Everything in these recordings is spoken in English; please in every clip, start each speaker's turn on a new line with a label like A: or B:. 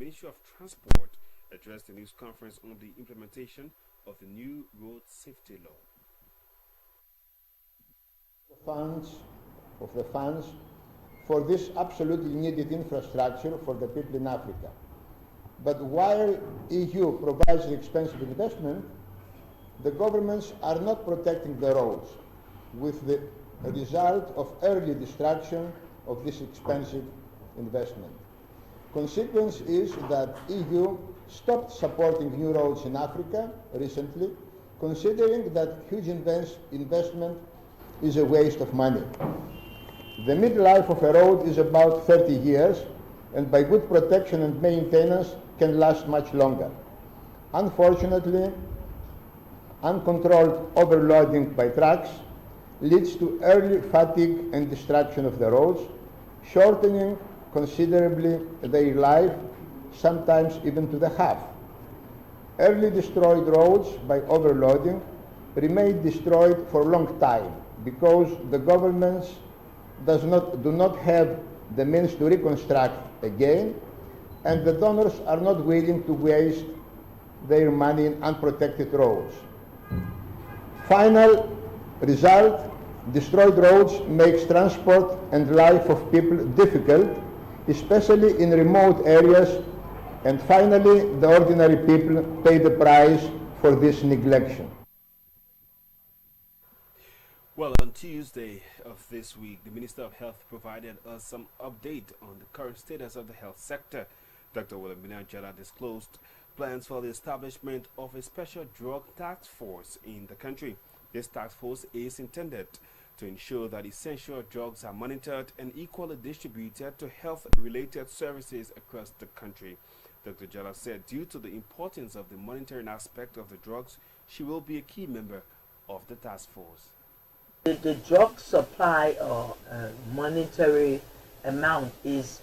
A: Ministry of Transport addressed the news conference on the implementation of the new road safety law.
B: The funds for this absolutely needed infrastructure for the people in Africa. But while EU provides the expensive investment, the governments are not protecting the roads, with the result of early destruction of this expensive investment. Consequence is that EU stopped supporting new roads in Africa recently, considering that huge investment is a waste of money. The midlife of a road is about 30 years, and by good protection and maintenance can last much longer. Unfortunately, uncontrolled overloading by trucks leads to early fatigue and destruction of the roads, shortening considerably their life, sometimes even to the half. Early destroyed roads by overloading remain destroyed for a long time because the governments do not have the means to reconstruct again, and the donors are not willing to waste their money in unprotected roads. Final result, destroyed roads makes transport and life of people difficult, especially in remote areas, and finally the ordinary people pay the price for this neglection.
A: Well, on Tuesday of this week, the Minister of Health provided us some update on the current status of the health sector. Dr. Wilhelmina Jala disclosed plans for the establishment of a special drug task force in the country. This task force is intended to ensure that essential drugs are monitored and equally distributed to health-related services across the country. Dr. Jala said due to the importance of the monitoring aspect of the drugs, she will be a key member of the task force.
C: The drug supply or monetary amount is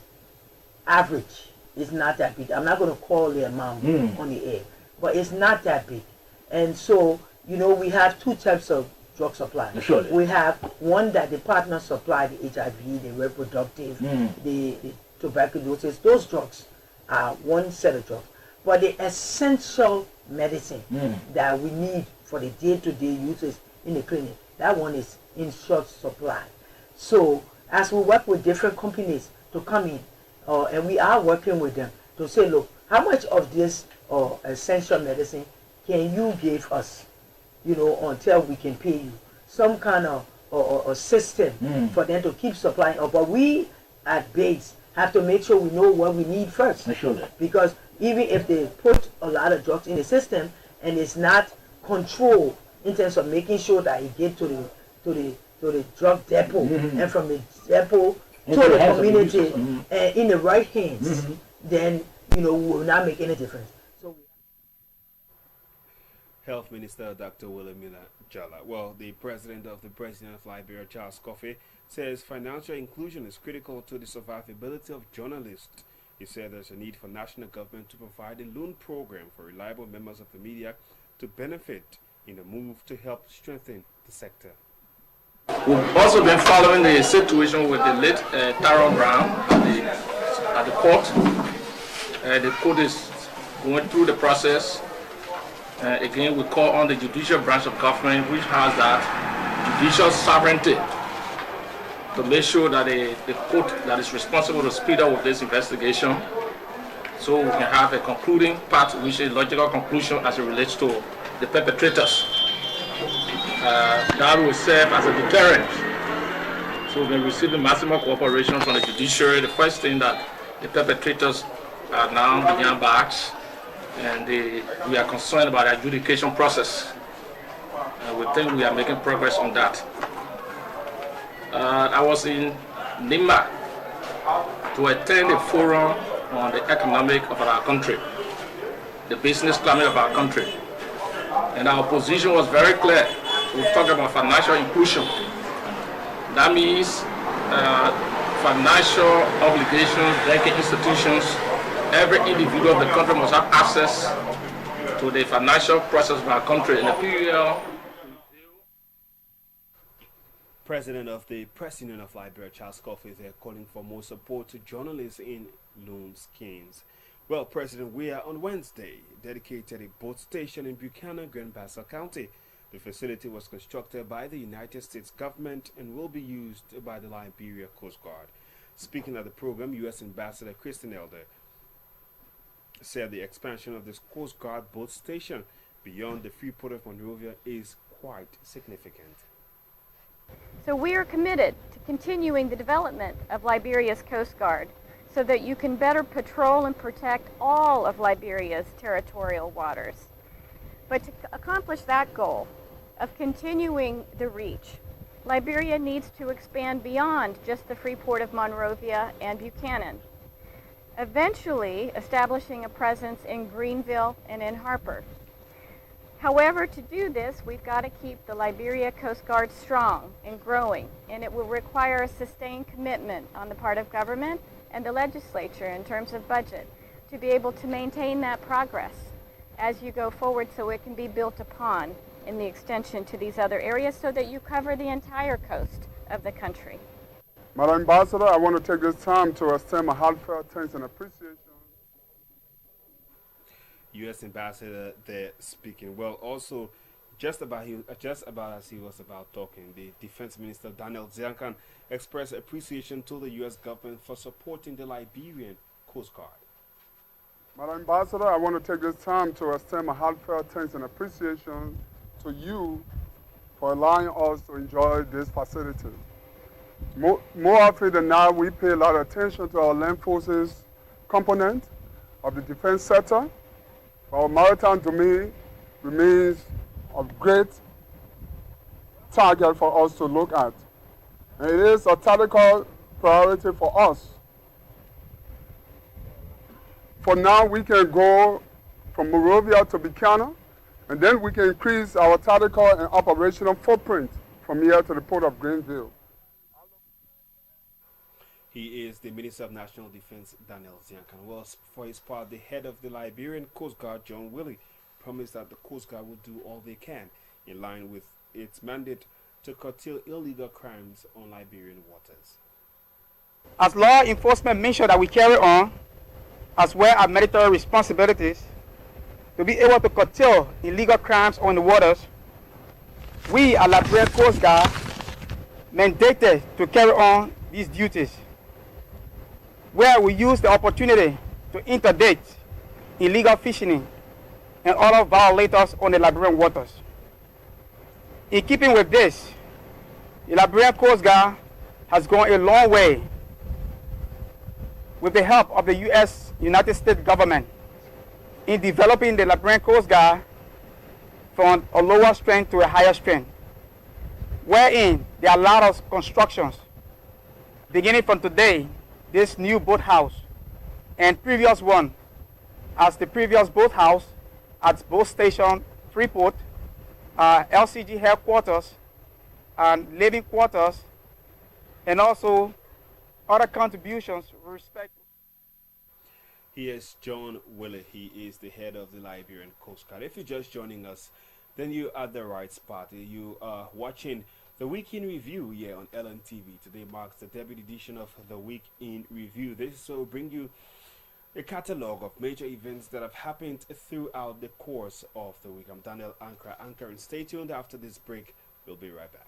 C: average. It's not that big. I'm not going to call the amount on the air, but it's not that big. And so, we have two types of drug supply.
D: Surely.
C: We have one that the partners supply, the HIV, the reproductive, the tuberculosis. Those drugs are one set of drugs. But the essential medicine that we need for the day-to-day uses in the clinic, that one is in short supply. So as we work with different companies to come in, and we are working with them to say, look, how much of this essential medicine can you give us, until we can pay you? Some kind of system for them to keep supplying. But we at base have to make sure we know what we need first. Because even if they put a lot of drugs in the system and it's not controlled in terms of making sure that it gets to the drug depot and from the depot to the community and in the right hands, then we will not make any difference. So,
A: Health Minister Dr. Wilhelmina Jala. Well, the President of Liberia, Charles Coffey, says financial inclusion is critical to the survivability of journalists. He said there's a need for national government to provide a loan program for reliable members of the media to benefit in a move to help strengthen the sector.
D: We've also been following the situation with the late Tyrone Brown at the court. The court is going through the process. Again, we call on the judicial branch of government, which has that judicial sovereignty, to make sure that the court that is responsible to speed up with this investigation, so we can have a concluding part, which is a logical conclusion as it relates to the perpetrators. That will serve as a deterrent. So we've been receiving maximum cooperation from the judiciary. The first thing that the perpetrators are now behind bars, and we are concerned about the adjudication process. We think we are making progress on that. I was in Lima to attend a forum on the economic of our country, the business climate of our country. And our position was very clear. We talk about financial inclusion. That means financial obligations, banking institutions, every individual of the country must have access to the financial process of our country. In the period,
A: President of the Press Union of Liberia, Charles Coffey, is calling for more support to journalists in loan schemes. Well, President Weah on Wednesday dedicated a boat station in Buchanan, Grand Bassa County. The facility was constructed by the United States government and will be used by the Liberia Coast Guard. Speaking at the program, U.S. Ambassador Kristen Elder said the expansion of this Coast Guard boat station beyond the free port of Monrovia is quite significant.
E: So we are committed to continuing the development of Liberia's Coast Guard so that you can better patrol and protect all of Liberia's territorial waters. But to accomplish that goal of continuing the reach, Liberia needs to expand beyond just the free port of Monrovia and Buchanan, eventually establishing a presence in Greenville and in Harper. However, to do this, we've got to keep the Liberia Coast Guard strong and growing, and it will require a sustained commitment on the part of government and the legislature in terms of budget to be able to maintain that progress as you go forward so it can be built upon in the extension to these other areas so that you cover the entire coast of the country.
F: Madam Ambassador, I want to take this time to extend my heartfelt thanks and appreciation.
A: U.S. Ambassador there speaking. Well, also, just about as he was about talking, the Defense Minister Daniel Ziankan expressed appreciation to the U.S. government for supporting the Liberian Coast Guard.
F: Madam Ambassador, I want to take this time to extend my heartfelt thanks and appreciation to you for allowing us to enjoy this facility. More often than not, we pay a lot of attention to our land forces component of the defense sector. Our maritime domain remains a great target for us to look at. And it is a tactical priority for us. For now, we can go from Monrovia to Buchanan, and then we can increase our tactical and operational footprint from here to the port of Greenville.
A: He is the Minister of National Defense, Daniel Ziankan. Well, for his part, the head of the Liberian Coast Guard, John Willie, promised that the Coast Guard will do all they can in line with its mandate to curtail illegal crimes on Liberian waters.
G: As law enforcement mission that we carry on, as well as military responsibilities, to be able to curtail illegal crimes on the waters, we at Liberian Coast Guard mandated to carry on these duties, where we use the opportunity to interdict illegal fishing and other violators on the Liberian waters. In keeping with this, the Liberian Coast Guard has gone a long way with the help of the United States government in developing the Liberian Coast Guard from a lower strength to a higher strength, wherein there are a lot of constructions. Beginning from today, this new boathouse and previous one as the previous boathouse at boat station Freeport, LCG headquarters and living quarters, and also other contributions with respect.
A: He is John Willie. He is the head of the Liberian Coast Guard. If you're just joining us, then you're at the right spot. You are watching the Week in Review here on LNTV. Today marks the debut edition of the Week in Review. This will bring you a catalog of major events that have happened throughout the course of the week. I'm Daniel Ankrah. And stay tuned after this break. We'll be right back.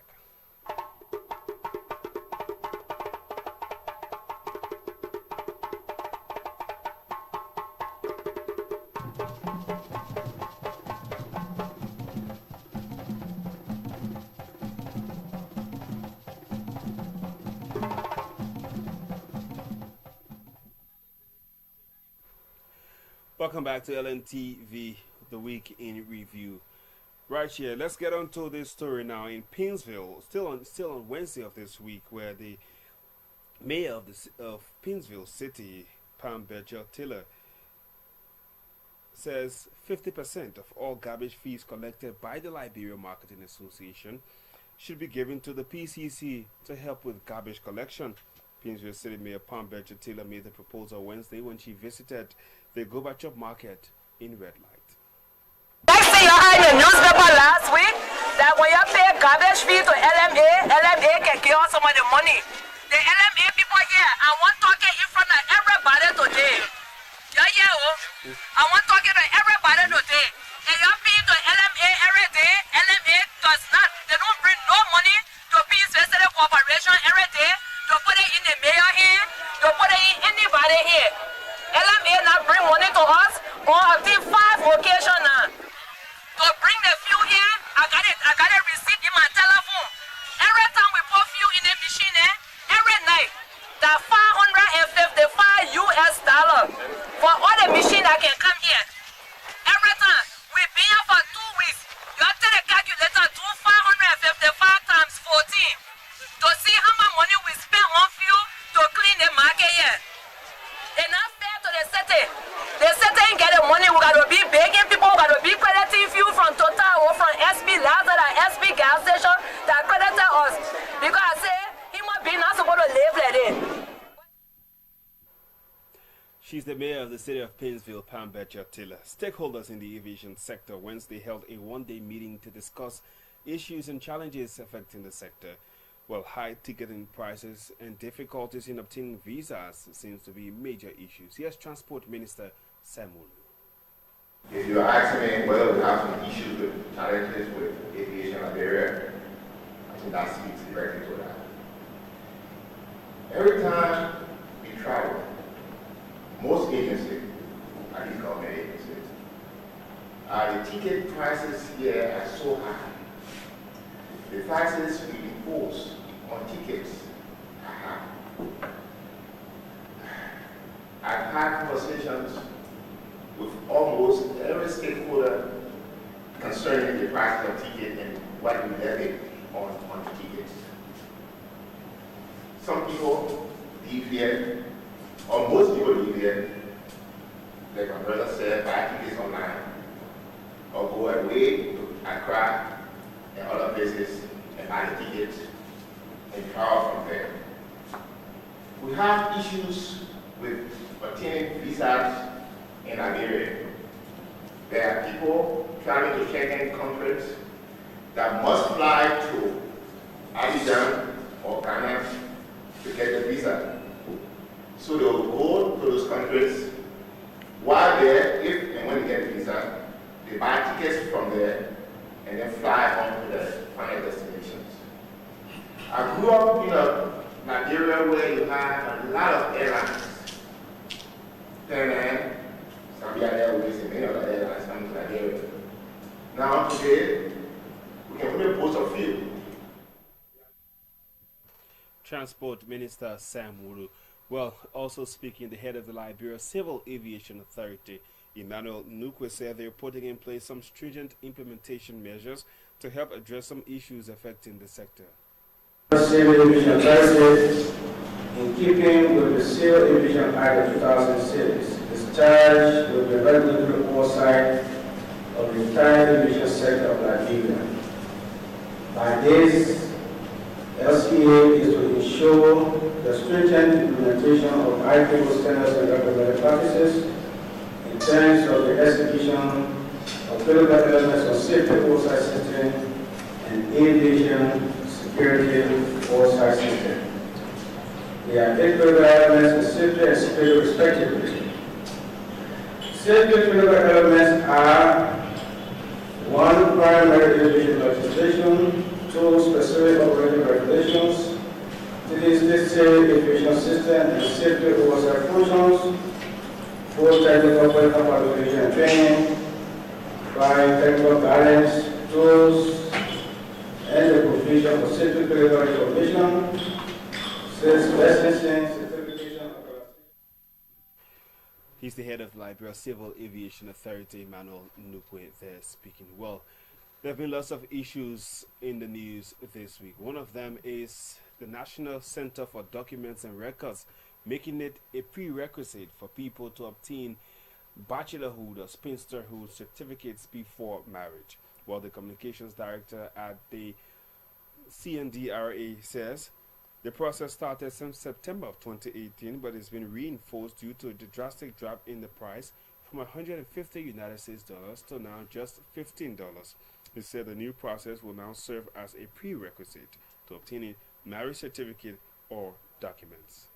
A: Welcome back to LNTV, the Week in Review. Right here, let's get on to this story now in Pinsville. Still on Wednesday of this week, where the mayor of Pinsville City, Pam Berger-Taylor, says 50% of all garbage fees collected by the Liberia Marketing Association should be given to the PCC to help with garbage collection. Pinsville City Mayor Pam Berger-Taylor made the proposal Wednesday when she visited the Gorbachev Market in Red Light.
H: I see you had your newspaper last week that when you pay garbage fee to LMA can give us some of the money. The LMA people here, I want talking in front of everybody today. You hear I want to talk to everybody today. And you're paying to LMA every day. LMA does not. They don't bring no money to Peace Festival Corporation every day. To put it in the mayor here. To put it in anybody here. LMA not bring money to us on until 5 occasions now. To bring the fuel here, I got a receipt in my telephone. Every time we put fuel in the machine, every night, that $555 for all the machine that can come here. Every time we been here for 2 weeks, you have to take the calculator do 555 times 14 to see how much money we spend on fuel to clean the market here. It's not fair to the city. The city ain't getting money. We got to be begging people. We got to be crediting fuel from Total or from SP Lazard or SP gas station that credited us. Because I say, human being not supposed to live like this.
A: She's the mayor of the city of Painesville, Pam Betcher Taylor. Stakeholders in the aviation sector Wednesday held a one-day meeting to discuss issues and challenges affecting the sector. Well, high ticketing prices and difficulties in obtaining visas seems to be major issues. Here's Transport Minister Samuel.
I: If you're asking me whether we have some issues with challenges with aviation Liberia, I think that speaks directly to that. Every time we travel, most agencies, at least government agencies, the ticket prices here are so high. The prices we impose on tickets are high. I've had conversations with almost every stakeholder concerning the price of ticket and what we levy on the tickets. Some people deviate, or most people deviate, like my brother said, buy tickets online, or go away to Ankrah and other places and buy the tickets and travel from there. We have issues with obtaining visas in Liberia. There are people traveling to Schengen countries that must fly to Abidjan or Ghana to get the visa. So they will go to those countries. While there, if and when they get the visa, they buy tickets from there and then fly on to the final destinations. I grew up in a Nigeria where you have a lot of airlines. Then, Zambia Airways and many other airlines come to Nigeria. Now today, we can only boast a few.
A: Transport Minister Sam Wuru. Well, also speaking, the head of the Liberia Civil Aviation Authority, Emmanuel Nukwe, said they're putting in place some stringent implementation measures to help address some issues affecting the sector.
J: Civil Aviation Authority, in keeping with the Civil Aviation Act of 2006, is charged with the regulatory oversight of the entire aviation sector of Liberia. By this, LCA is to ensure the stringent implementation of ICAO standards and regulatory practices in terms of the execution of critical elements of safety oversight system and aviation security oversight system. There are 8 critical elements in safety and security respectively. Safety critical elements are 1. Primary aviation legislation, 2. Specific operating regulations, 3. State aviation system and safety oversight functions, 4. Technical qualification and training, 5. Technical guidance, tools, and the provision for safety critical information, 6. Licensing, certification of.
A: He's the head of the Liberia Civil Aviation Authority, Emmanuel Nukwe, there speaking. Well, there have been lots of issues in the news this week. One of them is the National Center for Documents and Records, making it a prerequisite for people to obtain bachelorhood or spinsterhood certificates before marriage. Well, the communications director at the CNDRA says the process started since September of 2018, but it's been reinforced due to the drastic drop in the price from $150 United States to now just $15. He said the new process will now serve as a prerequisite to obtaining marriage certificate or documents.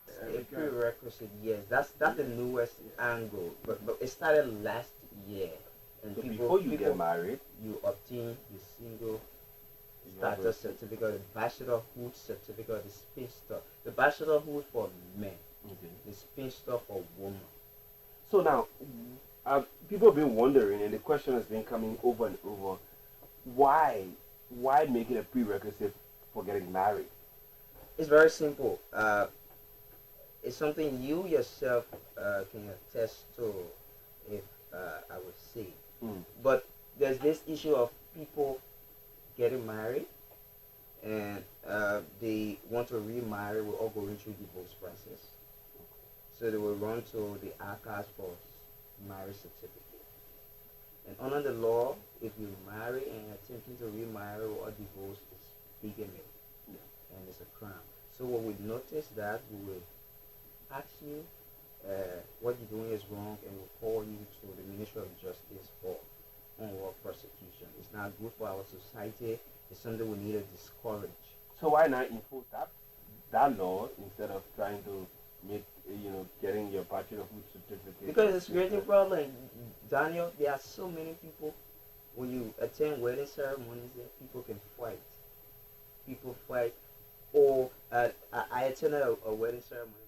K: A prerequisite, yes. That's the newest angle, but it started last year. And
A: So
K: people,
A: before you get married,
K: you obtain the single status certificate, the bachelorhood certificate, the spinster. The bachelorhood for men, the spinster for women.
A: So now, people have been wondering, and the question has been coming over and over: why make it a prerequisite for getting married?
K: It's very simple. It's something you yourself can attest to, if I would say. But there's this issue of people getting married, and they want to remarry. We're all going through divorce process, so they will run to the archives for marriage certificate. And under the law, if you marry and attempting to remarry or divorce, it's bigamy, and it's a crime. So what we notice that we will ask you what you're doing is wrong, and we'll call you to the Ministry of Justice for onward prosecution. It's not good for our society. It's something we need to discourage.
A: So why not enforce that law instead of trying to make, getting your bachelorhood certificate?
K: Because it's creating problem. Daniel, there are so many people, when you attend wedding ceremonies, there people can fight. People fight. Or I attended a wedding ceremony.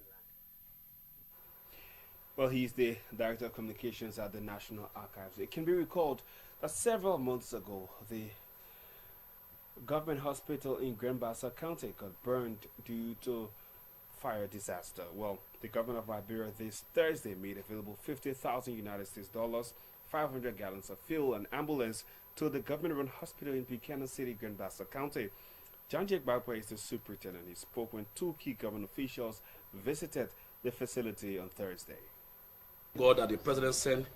A: Well, he's the Director of Communications at the National Archives. It can be recalled that several months ago, the government hospital in Grand-Bassa County got burned due to fire disaster. Well, the governor of Liberia this Thursday made available 50,000 United States dollars, 500 gallons of fuel, and ambulance to the government-run hospital in Buchanan City, Grand-Bassa County. John Jake Bagway is the superintendent. He spoke when two key government officials visited the facility on Thursday.
L: God that the president sent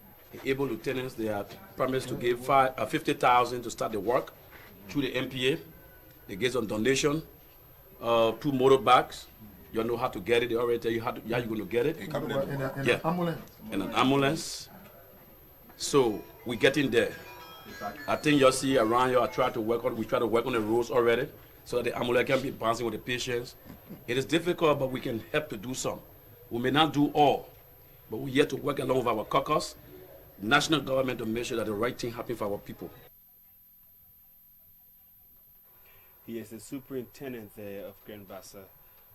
L: able lieutenants, they had promised to give 50,000 to start the work through the MPA. They gave some donation, 2 motorbikes. You know how to get it. They already tell you how you're going to get it.
M: In an ambulance.
L: In an ambulance. So we're getting there. I think you'll see around here. We try to work on the roads already, so that the ambulance can be bouncing with the patients. It is difficult, but we can help to do some. We may not do all, but we're here to work along with our caucus, national government, to make sure that the right thing happens for our people.
A: He is the superintendent there of Grand-Bassa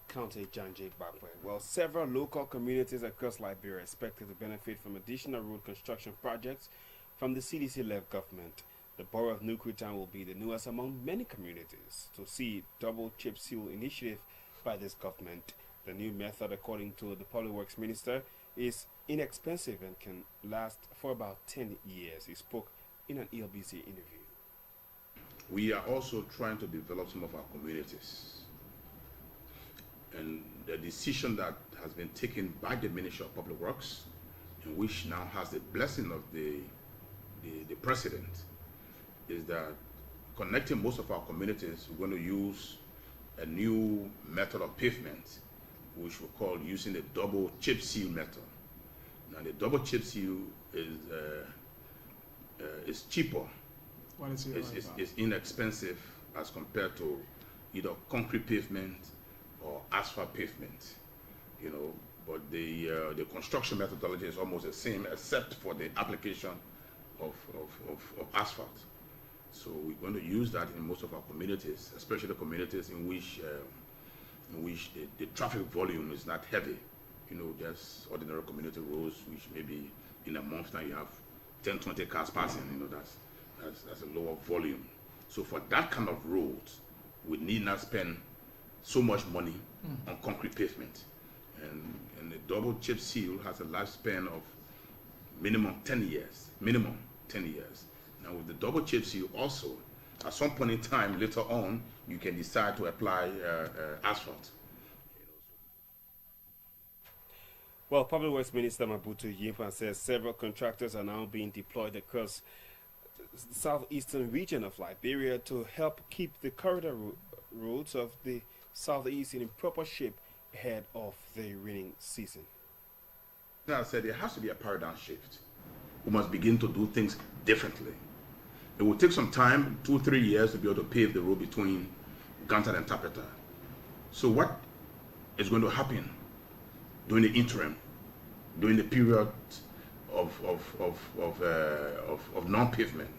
A: County, John Jake Bagway. Well, several local communities across Liberia are expected to benefit from additional road construction projects from the CDC-led government. The borough of New Town will be the newest among many communities to see double chip seal initiative by this government. The new method, according to the Public Works Minister, is inexpensive and can last for about 10 years. He spoke in an ELBC interview.
N: We are also trying to develop some of our communities. And the decision that has been taken by the Ministry of Public Works, and which now has the blessing of the president, is that connecting most of our communities, we're going to use a new method of pavement, which we call using the double chip seal method. Now, the double chip seal is cheaper.
M: What is it?
N: It's inexpensive as compared to either concrete pavement or asphalt pavement. But the construction methodology is almost the same, except for the application of asphalt. So we're going to use that in most of our communities, especially the communities in which the traffic volume is not heavy. Just ordinary community roads, which maybe in a month now you have 10, 20 cars passing. That's a lower volume. So for that kind of roads, we need not spend so much money on concrete pavement. And the double chip seal has a lifespan of minimum 10 years. Now with the double chip seal also, at some point in time later on, you can decide to apply asphalt.
A: Well, Public Works Minister Mabutu Yimpan says several contractors are now being deployed across the southeastern region of Liberia to help keep the corridor roads of the southeast in proper shape ahead of the raining season.
N: As I said, there has to be a paradigm shift. We must begin to do things differently. It will take some time, 2-3 years, to be able to pave the road between Ganta and Tapeta. So what is going to happen during the interim, during the period of non-pavement.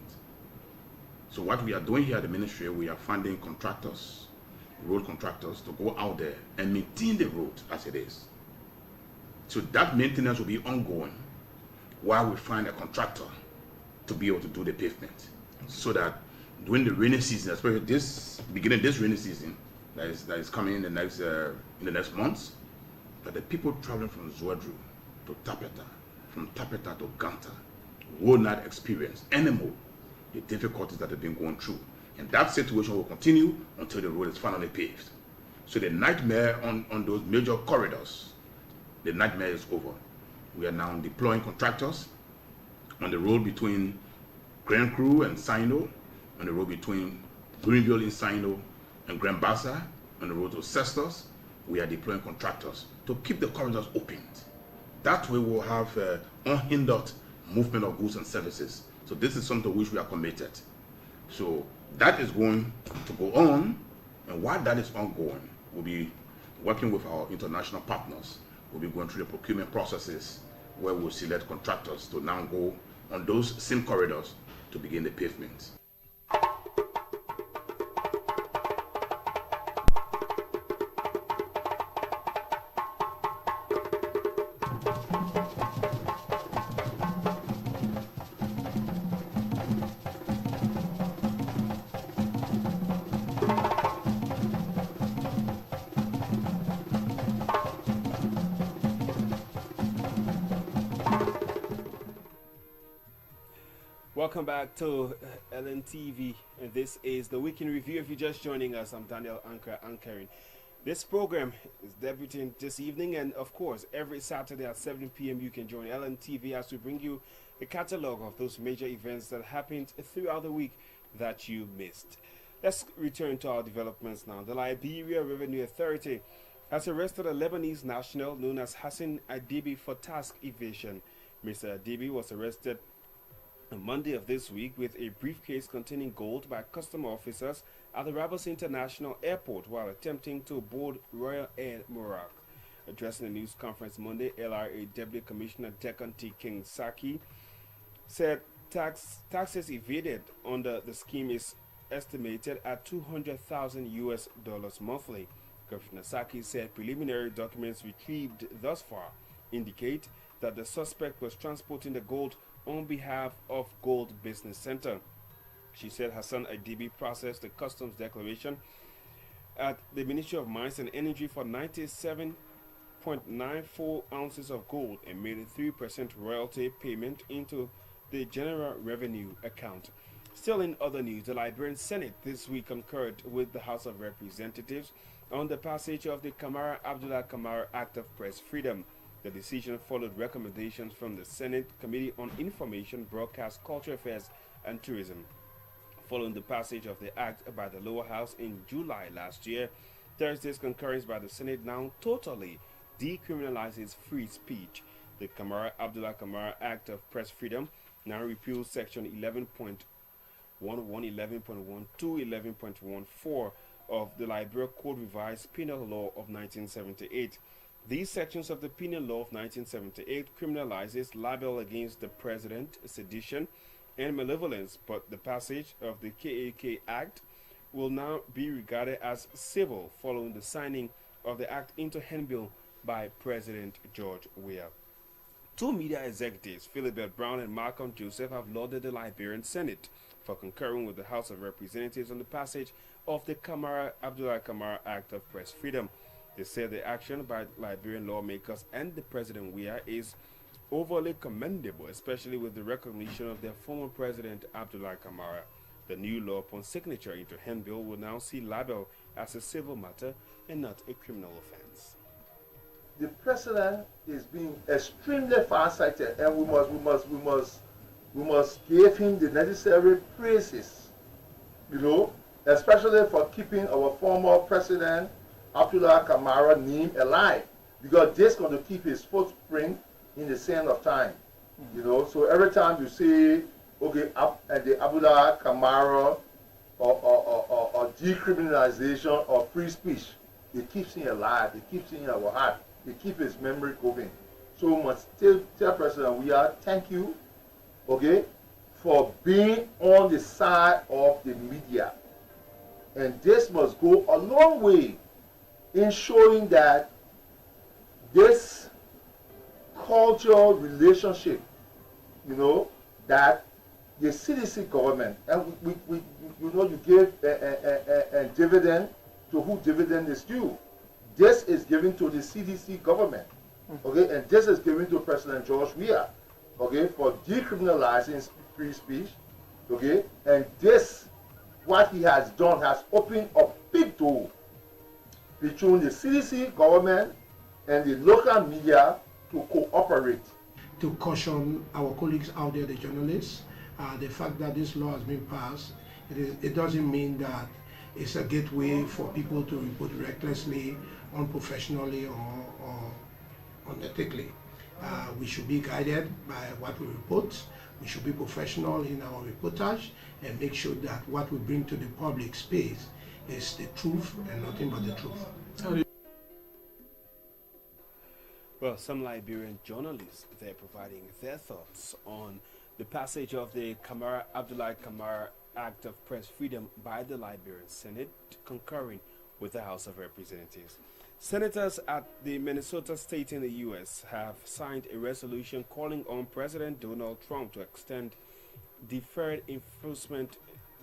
N: So what we are doing here at the ministry, we are funding contractors, road contractors, to go out there and maintain the road as it is. So that maintenance will be ongoing while we find a contractor to be able to do the pavement. So that during the rainy season, especially beginning this rainy season that is coming in the next months, that the people traveling from Zouadrou to Tapeta, from Tapeta to Ganta, will not experience anymore the difficulties that they've been going through. And that situation will continue until the road is finally paved. So the nightmare on those major corridors, the nightmare is over. We are now deploying contractors on the road between Grand Cru and Sino, on the road between Greenville in Sino and Grand Bassa, on the road to Cestos. We are deploying contractors to keep the corridors opened. That way we'll have unhindered movement of goods and services. So this is something to which we are committed. So that is going to go on, and while that is ongoing, we'll be working with our international partners. We'll be going through the procurement processes where we'll select contractors to now go on those same corridors to begin the pavement.
A: Welcome back to LNTV. This is the Week in Review. If you're just joining us, I'm Daniel Ankrah anchoring. This program is debuting this evening, and of course, every Saturday at 7 p.m. you can join LNTV as we bring you a catalog of those major events that happened throughout the week that you missed. Let's return to our developments now. The Liberia Revenue Authority has arrested a Lebanese national known as Hassan Adibi for task evasion. Mr. Adibi was arrested on Monday of this week with a briefcase containing gold by customs officers at the Rabas International Airport while attempting to board Royal Air Morocco. Addressing a news conference Monday, LRA Deputy Commissioner Dekan T. King Saki said taxes evaded under the scheme is estimated at $200,000 monthly. Commissioner Saki said preliminary documents retrieved thus far indicate that the suspect was transporting the gold on behalf of Gold Business Center. She said Hassan Adibi processed the customs declaration at the Ministry of Mines and Energy for 97.94 ounces of gold and made a 3% royalty payment into the General Revenue account. Still in other news, the Liberian Senate this week concurred with the House of Representatives on the passage of the Abdullah Kamara Act of Press Freedom. The decision followed recommendations from the Senate Committee on Information, Broadcast, Culture Affairs and Tourism. Following the passage of the act by the lower house in July last year, Thursday's concurrence by the Senate now totally decriminalizes free speech. The Abdullah Kamara Act of Press Freedom now repeals Section 11.11, 11.12, 11.14 of the Liberia Code Revised Penal Law of 1978. These sections of the Penal Law of 1978 criminalizes libel against the president, sedition, and malevolence, but the passage of the KAK Act will now be regarded as civil following the signing of the act into handbill by President George Weah. Two media executives, Philibert Brown and Malcolm Joseph, have lauded the Liberian Senate for concurring with the House of Representatives on the passage of the Abdullah Kamara Act of Press Freedom. They said the action by Liberian lawmakers and the President Weah is overly commendable, especially with the recognition of their former president Abdullah Kamara. The new law upon signature into handbill will now see libel as a civil matter and not a criminal offense.
O: The president is being extremely farsighted, and we must give him the necessary praises, especially for keeping our former president Abdullah Kamara name alive, because this is going to keep his footprint in the sand of time. So every time you see the Abdullah Kamara or decriminalization of free speech, it keeps him alive, it keeps him in our heart. to keep his memory going. So we must tell President Weah, thank you, okay, for being on the side of the media. And this must go a long way in showing that this cultural relationship, that the CDC government, and you give a dividend to who dividend is due. This is given to the CDC government, okay, and this is given to President George Weah, okay, for decriminalizing free speech, okay, and this, what he has done, has opened a big door between the CDC government and the local media to cooperate.
P: To caution our colleagues out there, the journalists, the fact that this law has been passed, it doesn't mean that it's a gateway for people to report recklessly, unprofessionally, or unethically. We should be guided by what we report. We should be professional in our reportage and make sure that what we bring to the public space is the truth and nothing but the truth.
A: Well, some Liberian journalists, they're providing their thoughts on the passage of the Abdullahi Kamara Act of Press Freedom by the Liberian Senate, concurring with the House of Representatives. Senators at the Minnesota state in the U.S. have signed a resolution calling on President Donald Trump to extend deferred enforcement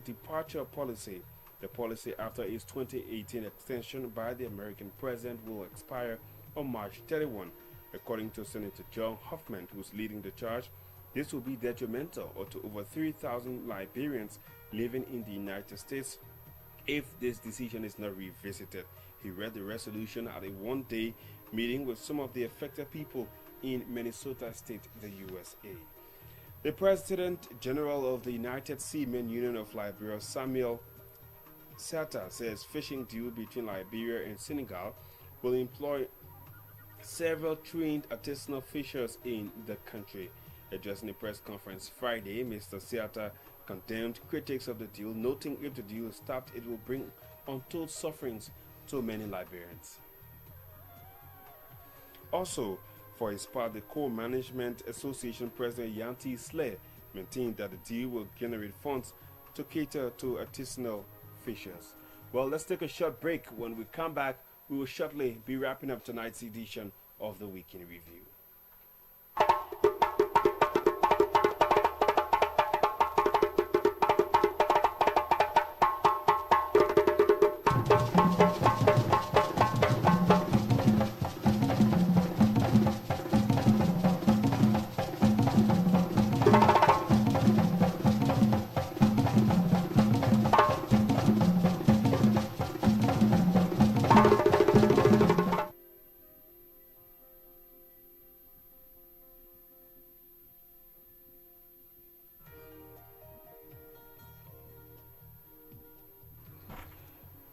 A: departure policy. The policy, after its 2018 extension by the American president, will expire on March 31. According to Senator John Hoffman, who's leading the charge, this will be detrimental to over 3,000 Liberians living in the United States if this decision is not revisited. He read the resolution at a one-day meeting with some of the affected people in Minnesota State, the USA. The President General of the United Seamen Union of Liberia, Samuel Sata, says fishing deal between Liberia and Senegal will employ several trained artisanal fishers in the country. Addressing a press conference Friday, Mr. Seata condemned critics of the deal, noting if the deal is stopped, it will bring untold sufferings to many Liberians. Also, for his part, the Co-Management Association President Yanti Slay maintained that the deal will generate funds to cater to artisanal fishers. Well, let's take a short break. When we come back, we will shortly be wrapping up tonight's edition of the Week in Review.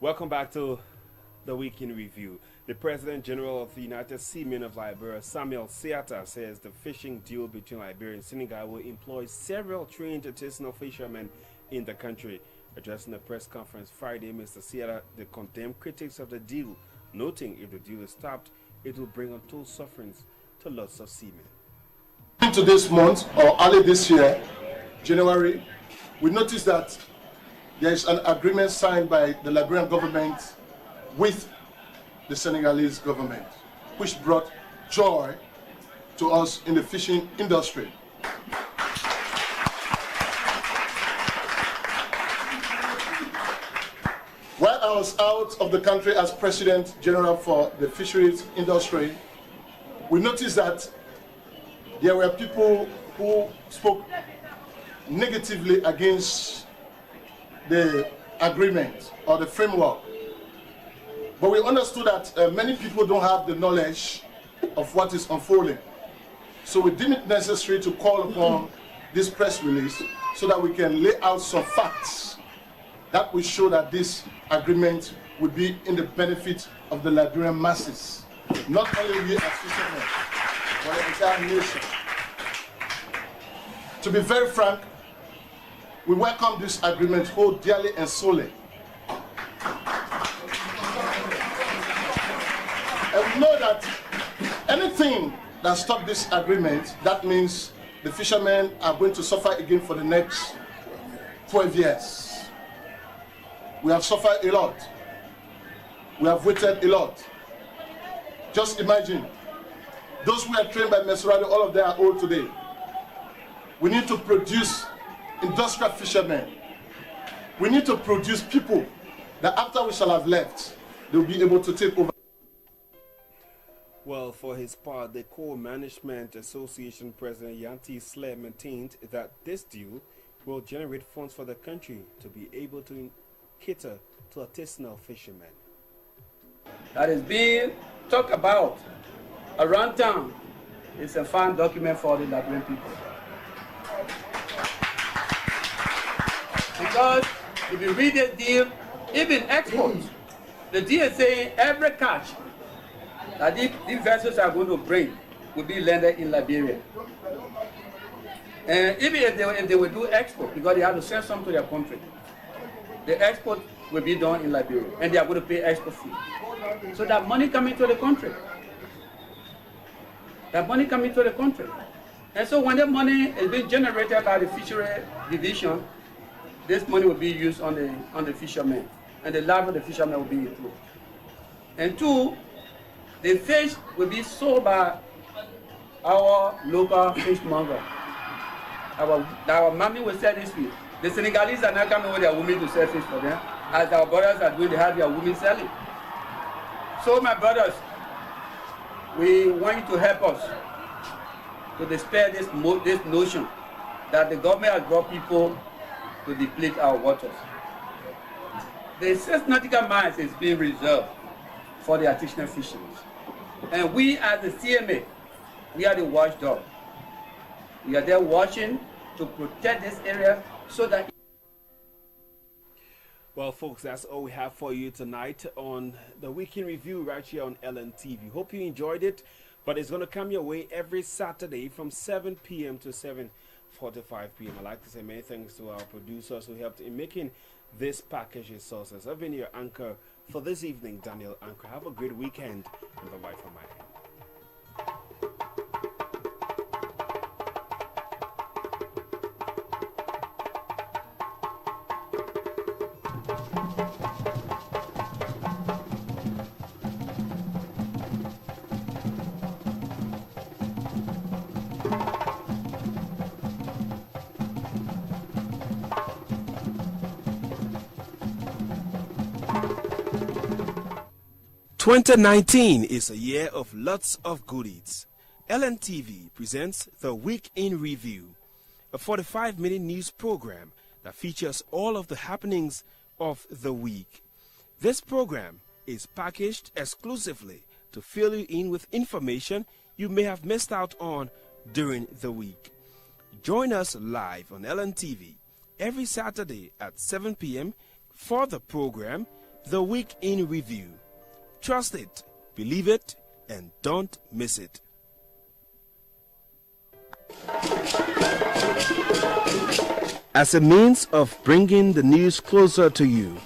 A: Welcome back to the Week in Review. The President General of the United Seamen of Liberia, Samuel Seata, says the fishing deal between Liberia and Senegal will employ several trained artisanal fishermen in the country. Addressing a press conference Friday, Mr. Seata condemned critics of the deal, noting if the deal is stopped, it will bring untold sufferings to lots of seamen.
Q: Into this month, or early this year, January, we noticed that there is an agreement signed by the Liberian government with the Senegalese government, which brought joy to us in the fishing industry. While I was out of the country as President General for the fisheries industry, we noticed that there were people who spoke negatively against the agreement or the framework. But we understood that many people don't have the knowledge of what is unfolding. So we deemed it necessary to call upon this press release so that we can lay out some facts that will show that this agreement will be in the benefit of the Liberian masses. Not only we as fishermen, but the entire nation. To be very frank, we welcome this agreement whole dearly and solely. And we know that anything that stops this agreement, that means the fishermen are going to suffer again for the next 12 years. We have suffered a lot. We have waited a lot. Just imagine, those who are trained by Mesurado, all of them are old today. We need to produce industrial fishermen. We need to produce people that after we shall have left, they'll be able to take over.
A: Well, for his part, the Co-Management Association President Yanti Slay maintained that this deal will generate funds for the country to be able to cater to artisanal fishermen.
R: That is being talked about around town. It's a fine document for the Liberian people. Because if you read the deal, even exports, the deal is saying every catch that these vessels are going to bring will be landed in Liberia. And even if they will do export, because they have to sell some to their country, the export will be done in Liberia, and they are going to pay export fee. So that money coming to the country. That money coming to the country. And so when the money is being generated by the fishery division, this money will be used on the fishermen, and the life of the fishermen will be improved. And two, the fish will be sold by our local fishmonger. Our mommy will sell this fish. The Senegalese are not coming with their women to sell fish for them. As our brothers are doing, they have their women selling. So my brothers, we want you to help us to dispel this notion that the government has brought people to deplete our waters. The 6 nautical miles is being reserved for the artisanal fisheries. And we as the CMA, we are the watchdog. We are there watching to protect this area so that...
A: Well, folks, that's all we have for you tonight on the Weekend Review right here on LNTV. Hope you enjoyed it, but it's going to come your way every Saturday from 7 p.m. to 7:45 p.m. I'd like to say many thanks to our producers who helped in making this package a success. I've been your anchor for this evening, Daniel Ankrah. Have a great weekend, and bye-bye from my end. 2019 is a year of lots of goodies. LNTV presents the Week in Review, a 45-minute news program that features all of the happenings of the week. This program is packaged exclusively to fill you in with information you may have missed out on during the week. Join us live on LNTV every Saturday at 7 p.m. for the program The Week in Review. Trust it, believe it, and don't miss it. As a means of bringing the news closer to you,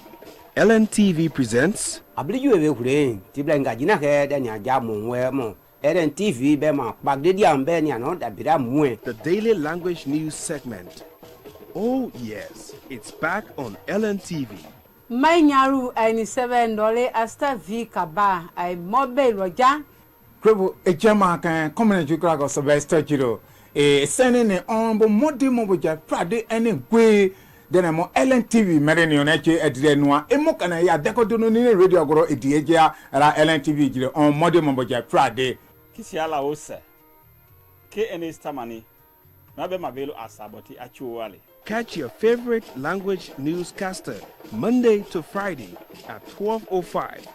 A: LNTV presents
S: LNTV
A: the Daily Language News segment. Oh yes, it's back on LNTV.
T: My nyaru $97 asta v kaba I mobile roja.
U: Krebo echema kan community krago Sylvester Chiro sending on bo modi mo boja Friday any gwe then mo LNTV mereni oneche edire noa emo kana ya dekodo no ni radio agoro edieja ra LNTV jire on modi mo boja Friday
V: kisiala ose ke ene stamani na be mabelo asaboti achuwale.
A: Catch your favorite language newscaster Monday to Friday at 12:05